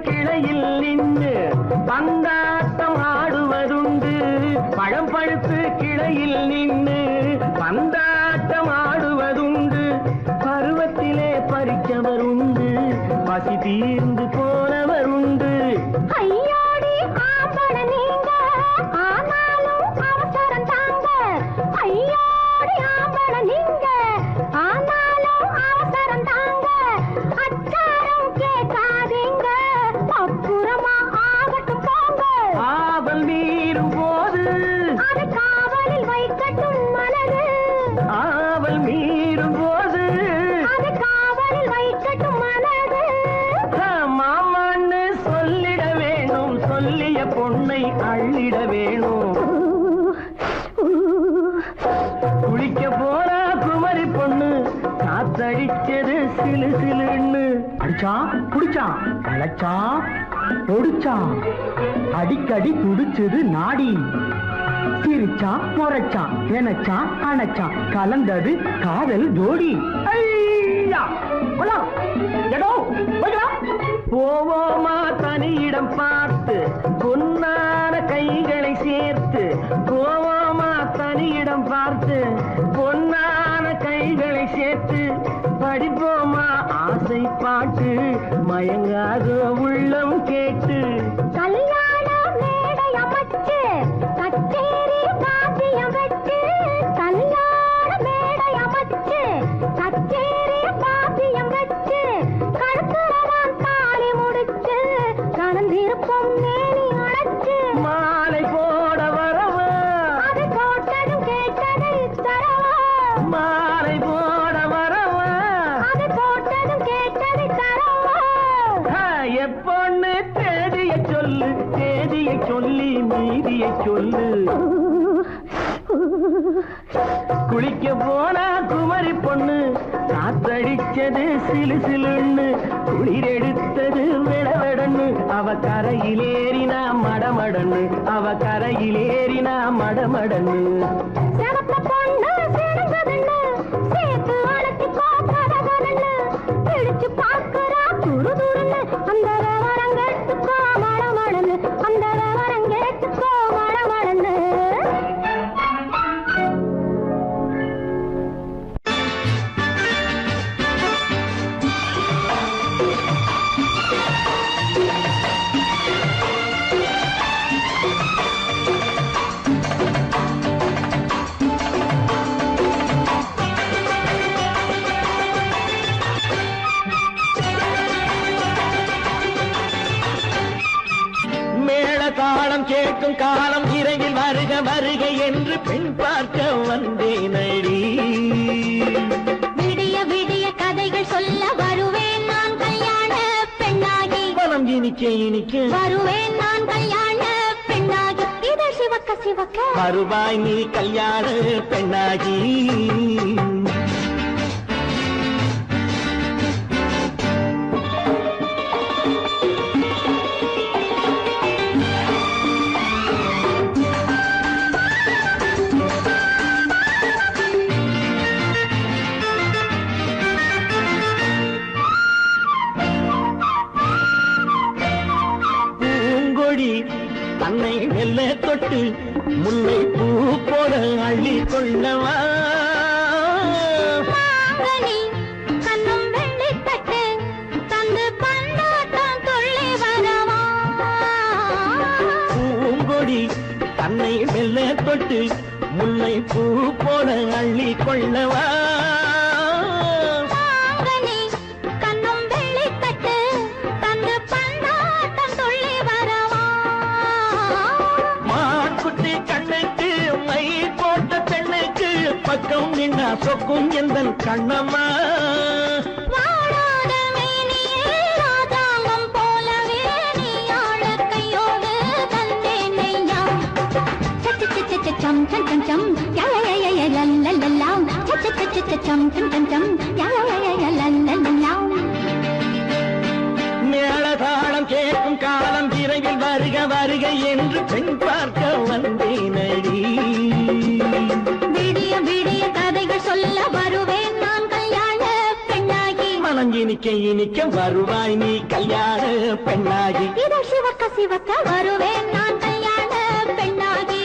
கிளையில் நின்று பந்தாட்டம் ஆடுவதுண்டு, பழம் பழுத்து கிளையில் நின்று பந்தாட்டம் ஆடுவதுண்டு, பருவத்திலே பறிச்சவர் உண்டு, பசி தீர்ந்து போனவர் உண்டு. ஐயோடி ஆம்பள நீங்க ஆனாலும் அவசரம் தாங்க, ஐயோடி ஆம்பள நீங்க ஆனாலும் அவசரம் தாங்க, அச்சாரம் கேட்காதீங்க அப்புறமா ஆகட்டும் போங்க. ஆவல் மீறும் போது அது காவலில் வைக்கட்டும் மனது, ஆவல் மீறும் போது அது காவலில் வைக்கட்டும் மனது. மாமான்னு சொல்லிட வேணும், சொல்லிய பொண்ணை அள்ளிட வேணும். குளிக்க போனா குமரி பொண்ணு, காத்தடிச்சது சிலு சிலுன்னு, அடிச்சா குடிச்சா களைச்சா பொடிச்சா, அடிக்கடி துடிச்சது நாடி, சிரிச்சா முறைச்சா எனச்சா அணைச்சா, கலந்தது காதல் ஜோடி. போவோமா தனியிடம் பார்த்து பொன்னான கைகளை சேர்த்து, போவோமா தனியிடம் பார்த்து பொன்னான கைகளை சேர்த்து, படிப்போமா ஆசை பாட்டு மயங்காத உள்ளம் கேட்டு. கல்யாண மேடை அமைச்சு கச்சேரி வாத்தியம் வச்சு, கல்யாண மேடை அமைச்சு கச்சேரி வாத்தியம் வச்சு, கழுத்துறவான் தாலி முடிச்சு கலந்திருப்போம் மேனி அடைச்சு, மாலை போட வரவா அது போட்டதும் கேட்டதை தரவா, மாலை போட வரவா அது போட்டதும் கேட்டதை தரவா. எப்பொண்ணு தேதியை சொல்லு, தேதியை சொல்லி மீதியை சொல்லு. குளிக்க போனா குமரி பொண்ணு, காத்தடிச்சது சிலு சிலுன்னு, குளிர் எடுத்தது விடவெடன்னு, அவ கரையிலேறினா மடமடன்னு, அவ கரையிலேறினா மடமடன்னு. சிவத்த பொண்ணு சிறந்ததுன்னு சேர்த்து வளர்த்தி கோப்பதன்னு, பிடிச்சு பார்க்கறா துரு துருன்னு, அந்த விவரங்கெட்டுக்கோ மடமடன்னு, அந்த விவரங்கெட்டுக்கோ மடமடன்னு. தாளம் கேட்கும் காலம் இறையில் வருக வருக என்று பெண் பார்க்க வந்தேன் அடி. விடிய விடிய கதைகள் சொல்ல வருவேன் நான் கல்யாண பெண்ணாகி, மனம் இனிக்க இனிக்க வருவேன் நான் கல்யாண பெண்ணாகி, இதழ் சிவக்க சிவக்க வருவாய் நீ கல்யாண பெண்ணாகி. தன்னை மெல்ல தொட்டு முல்லை பூ போல அள்ளி கொள்ளவா. கண்ணும் வெள்ளி தட்டு தந்து பந்தாட்டம் துள்ளி வரவா. பூங்கொடி தன்னை மெல்ல தொட்டு முல்லை பூ போல அள்ளி கொள்ளவா. பக்கம் நின்னா சொக்கும் எந்தன் கண்ணம்மா. வாழாத மேனியே ராதாங்கம் போலவே நீ ஆள கையோடு தந்தேன் நெய்யா. சச்ச சச்ச சச்சம் சம் சம் சம் யய லல்லல்லா. சச்ச சச்ச சச்சம் சம் சம் சம் யய லல்லல்லா. மேளதாளம் கேட்கும் காலம் விரைவில் வருக வருக என்று பெண் பார்க்க வந்தேனடி. விடிய விடிய கதைகள் சொல்ல வருவேன் நான் கல்யாண பெண்ணாகி. மனம் இனிக்க இனிக்க வருவாய் நீ கல்யாண பெண்ணாகி. இதழ் சிவக்க சிவக்க வருவேன் நான் கல்யாண பெண்ணாகி.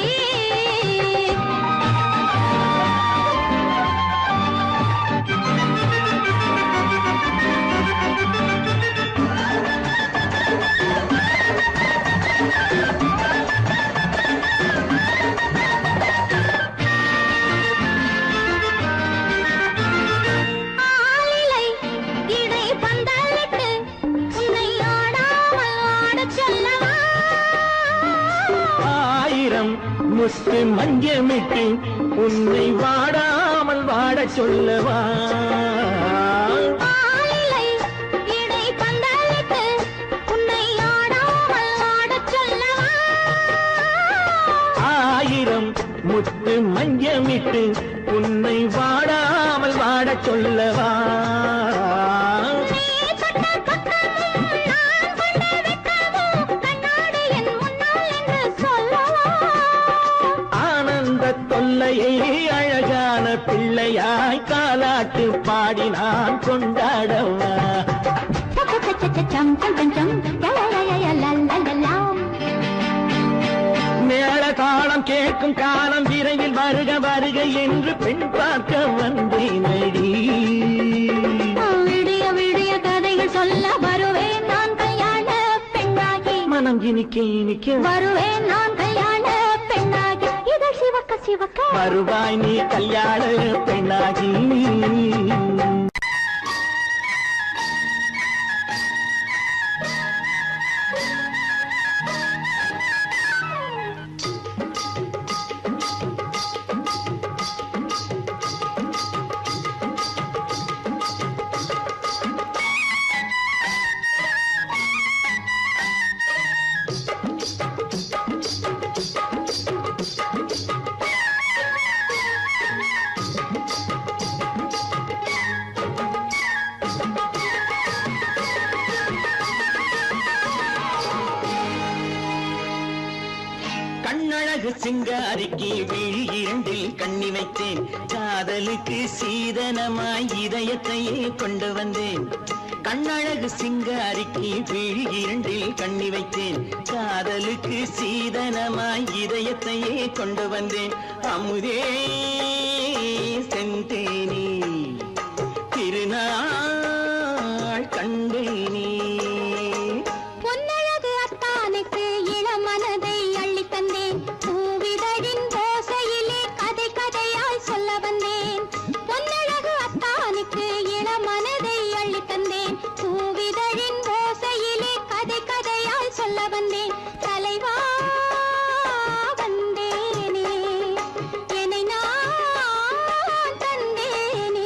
முத்து மஞ்சமிட்டு உன்னை வாடாமல் வாட சொல்லவா. ஆயிரம் முத்து மஞ்சமிட்டு உன்னை வாடாமல் வாட சொல்லவா. தொல்லையை அழகான பிள்ளையாய் காலாட்டு பாடி நான் கொண்டாடவா. மேள தாளம் கேட்கும் காலம் விரைவில் வருக வருக என்று பெண் பார்க்க வந்தேனடி. விடிய விடிய கதைகள் சொல்ல வருவேன் நான் கல்யாண பெண்ணாகி. மனம் இனிக்க இனிக்க வருவேன் நான் கல்யாண பெண்ணாகி. இதழ் சிவக்க சிவக்க வருவாய் நீ கல்யாண பெண்ணாகி. கண்ணழகு சிங்காரிக்கு விழி இரண்டில் கண்ணி வைத்தேன். காதலுக்கு சீதனமாய் இதயத்தையே கொண்டு வந்தேன். கண்ணழகு சிங்காரிக்கு விழி இரண்டில் கண்ணி வைத்தேன். காதலுக்கு சீதனமாய் இதயத்தையே கொண்டு வந்தேன். அமுதே செந்தேனே திருநாள் கண்டேனே. பொன்னழகு அத்தானுக்கு இளமனதை அள்ளி தந்தேன். பூவிதழின் ஓசையிலே கதை கதையாய் சொல்ல வந்தேன். பொன்னழகு அத்தானுக்கு இளமனதை அள்ளி தந்தேன். பூவிதழின் ஓசையிலே கதை கதையாய் சொல்ல வந்தேன். தலைவா வந்தேனே என்னை நான் தந்தேனே.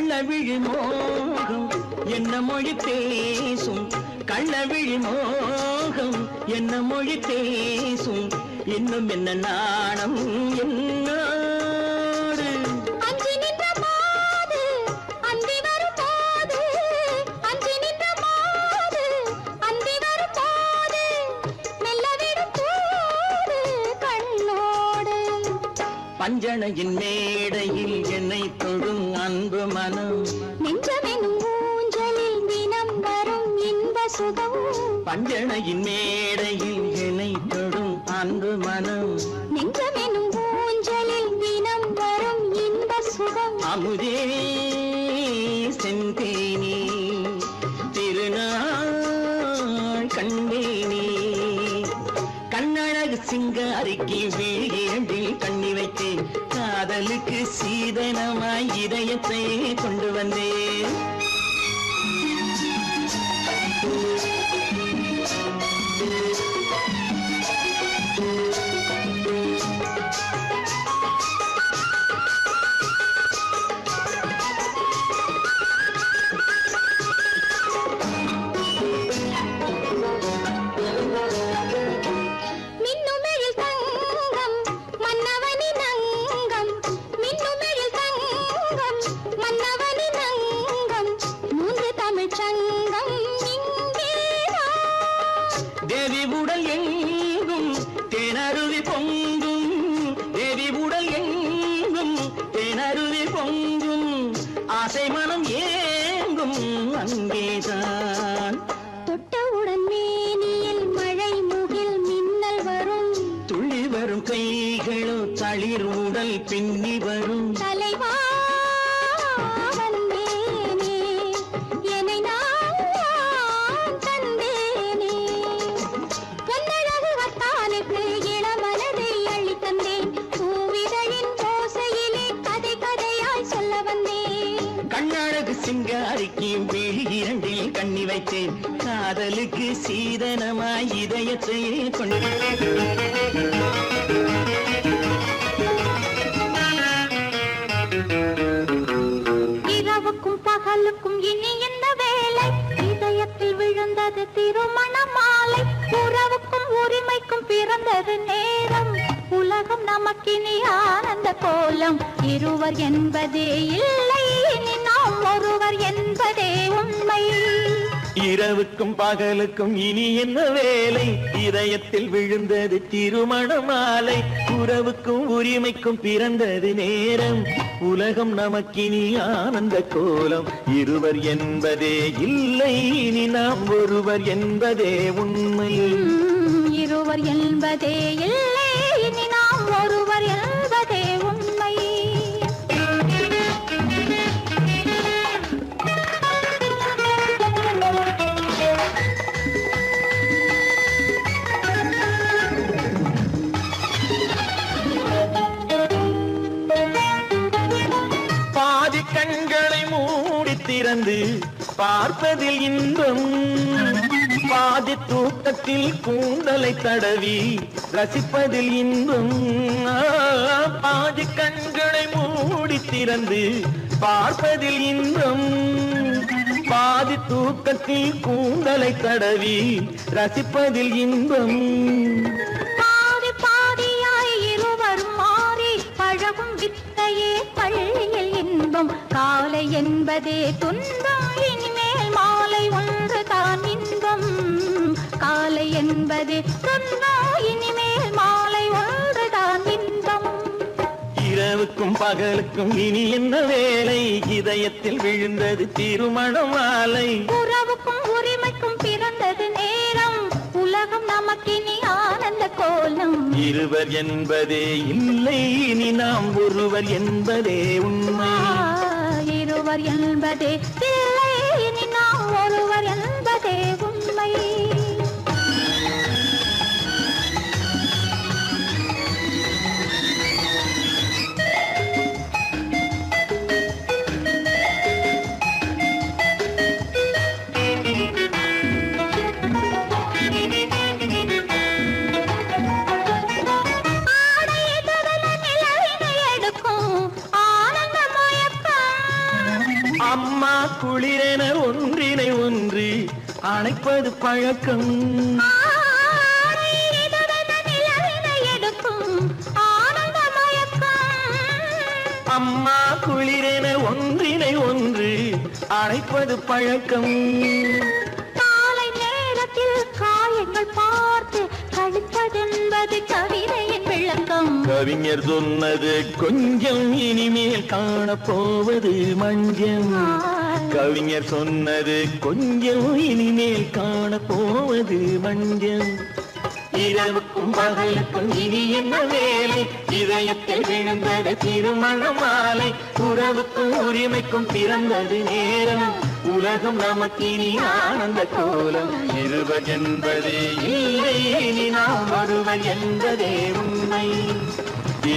கள்ளவிழி மோகம் என்ன மொழி பேசும் கள்ளவிழி மோகம் என்ன மொழி பேசும் இன்னும் என்ன நாணம் என்னோடு அஞ்சி நின்ற மாது அந்தி வரும் போது அஞ்சி நின்ற மாது அந்தி வரும் போது மெல்ல விடும் போது கண்ணோடு பஞ்சணையின் மேடையில் என்னை தொடும் அன்பு மனம் நெஞ்சமெனும் ஊஞ்சலில் தினம் வரும் இன்ப சுகம் பஞ்சணையின் மேடையில் என்னை தொடும் அன்பு மனம் நெஞ்சமெனும் ஊஞ்சலில் தினம் வரும் இன்ப சுகம் அமுதே செந்தேனே திருநாள் கண்டேனே கண்ணழகு சிங்காரிக்கு வீழில் கண்ணி வைத்தேன் காதலுக்கு சீதனமாய் இதயத்தை கொண்டு வந்தேன் மின்னுமெழில் தங்கம் மன்னவனின் அங்கம் மின்னுமெழில் தங்கம் மன்னவனின் அங்கம் மூன்று தமிழ்ச் சங்கம் இங்கேதான் தேவி உடல் எங்கும் தேனருவி பொங்கும் தேவி உடல் எங்கும் தேனருவி பொங்கும் ஆசை மனம் ஏங்கும் அங்கேதான் தொட்டவுடன் மேனியில் மழை முகில் மின்னல் வரும் துள்ளி வரும் கைகளோ தளிர் உடல் பின்னி வரும் தலைவா வந்தேனே என்னை நான் தந்தேனே பொன்னழகு வத்தானுக்கு இளமனதை அள்ளி தந்தேன் பூவிதழின் ஓசையிலே கதை கதையாய் சொல்ல வந்தேன் கண்ணழகு சிங்காரிக்கு விழி இரண்டில் கண்ணி வைத்தேன் காதலுக்கு சீதனமாய் இதயத்தை கொண்டு இரவுக்கும் பகலுக்கும் இனி என்ன வேலை இதயத்தில் விழுந்தது திருமண மாலை உறவுக்கும் உரிமைக்கும் பிறந்தது நேரம் உலகம் நமக்கினி ஆனந்த கோலம் இருவர் என்பதே இல்லை இனி நாம் ஒருவர் என்பதே உண்மை இரவுக்கும் பகலுக்கும் இனி என்ன வேலை இதயத்தில் விழுந்தது திருமண மாலை உறவுக்கும் உரிமைக்கும் பிறந்தது நேரம் உலகம் நமக்கினி ஆனந்த கோலம் இருவர் என்பதே இல்லை இனி நாம் ஒருவர் என்பதே உண்மை இருவர் என்பதே இல்லை இனி நாம் ஒருவர் என்பதே உண்மை பாதி கண்களை மூடி திறந்து பார்ப்பதில் இன்பம் பாதி தூக்கத்தில் கூந்தலை தடவி ரசிப்பதில் இன்பம் பாதி கண்களை மூடி திறந்து பார்ப்பதில் இன்பம் பாதி தூக்கத்தில் கூந்தலை தடவி ரசிப்பதில் இன்பம் பாதி பாதியாய் இருவரும் மாறி பழகும் வித்தையே பள்ளியில் இன்பம் காலை என்பதே துன்பம் இனிமேல் மாலை ஒன்று தான் இன்பம் காலை என்பதே துன்பம் இனிமேல் மாலை ஒன்று தான் இன்பம் இரவுக்கும் பகலுக்கும் இனி என்ன வேலை இதயத்தில் விழுந்தது திருமண மாலை உறவுக்கும் உரிமைக்கும் பிறந்தது நேரம் உலகம் நமக்கினி ஆனந்த கோலம் இருவர் என்பதே இல்லை இனி நாம் ஒருவர் என்பதே உண்மை இருவர் என்பதே இல்லை இனி நாம் ஒருவர் என்பதே உண்மை அணைப்பது பழக்கம். அம்மா குளிரென ஒன்றினை ஒன்று அணைப்பது பழக்கம். காலை நேரத்தில் காயங்கள் பார்த்து கழிப்பதென்பது கவிதையின் விளக்கம். கவிஞர் சொன்னது கொஞ்சம் இனிமேல் காணப்போவது மஞ்சள். கவிஞர் சொன்னது கொஞ்சம் இனிமேல் காணப்போவது மஞ்சள். இரவுக்கும் பகலுக்கும் இனி என்ன வேலை, இதயத்தில் விழுந்தது திருமண மாலை. உறவுக்கும் உரிமைக்கும் பிறந்தது நேரம், உலகம் நமக்கினி ஆனந்த கோலம். இருவர் என்பதே இல்லை, இனி நாம் ஒருவர் என்பதே உண்மை.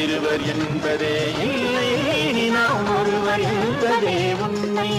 இருவர் என்பதே இல்லை, இனி நாம் ஒருவர் என்பதே உண்மை.